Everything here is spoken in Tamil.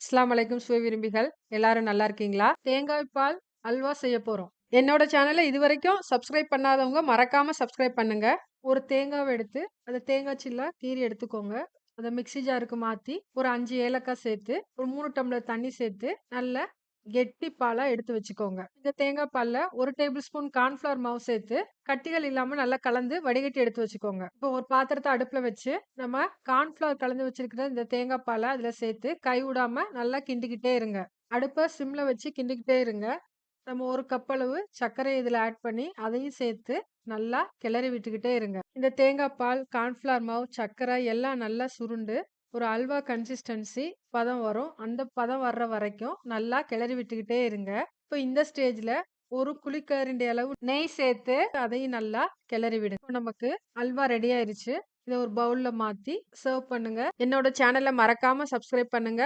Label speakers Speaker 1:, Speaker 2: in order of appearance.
Speaker 1: அஸ்ஸலாமு அலைக்கும் சுவை விரும்பிகள். எல்லாரும் நல்லா இருக்கீங்களா? தேங்காய் பால் அல்வா செய்ய போறோம். என்னோட சேனல இதுவரைக்கும் சப்ஸ்கிரைப் பண்ணாதவங்க மறக்காம சப்ஸ்கிரைப் பண்ணுங்க. ஒரு தேங்காவ எடுத்து, அத தேங்காய் சில்லா கீறி எடுத்துக்கோங்க. அத மிக்ஸி ஜாருக்கு மாத்தி, ஒரு 5 ஏலக்காய் சேர்த்து, ஒரு 3 டம்ளர் தண்ணி சேர்த்து, நல்லா கெட்டி பாலா எடுத்து வச்சுக்கோங்க. இந்த தேங்காய் பால்ல 1 டேபிள் ஸ்பூன் கார்ன்ஃப்ளவர் மாவு சேர்த்து, கட்டிகள் இல்லாம நல்லா கலந்து வடிகட்டி எடுத்து வச்சுக்கோங்க. இப்போ ஒரு பாத்திரத்த அடுப்புல வச்சு, நம்ம கார்ன்ஃப்ளவர் கலந்து வச்சிருக்கிற இந்த தேங்காய் பால அதுல சேர்த்து, கைவிடாம நல்லா கிண்டிக்கிட்டே இருங்க. அடுப்ப சிம்ல வச்சு கிண்டிக்கிட்டே இருங்க. நம்ம 1 கப் அளவு சர்க்கரை இதுல ஆட் பண்ணி, அதையும் சேர்த்து நல்லா கிளறி விட்டுக்கிட்டே இருங்க. இந்த தேங்காய் பால், கார்ன்ஃப்ளவர் மாவு, சர்க்கரை எல்லாம் நல்லா சுருண்டு, ஒரு அல்வா கன்சிஸ்டன்சி பதம் வரும். அந்த பதம் வர்ற வரைக்கும் நல்லா கிளறி விட்டுக்கிட்டே இருங்க. இப்போ இந்த ஸ்டேஜ்ல ஒரு குழிக்கரண்டி அளவு நெய் சேர்த்து அதையும் நல்லா கிளறி விடுங்க. இப்போ நமக்கு அல்வா ரெடி ஆயிருச்சு. இத ஒரு பவுல்ல மாத்தி சர்வ் பண்ணுங்க. என்னோட சேனல மறக்காம சப்ஸ்கிரைப் பண்ணுங்க.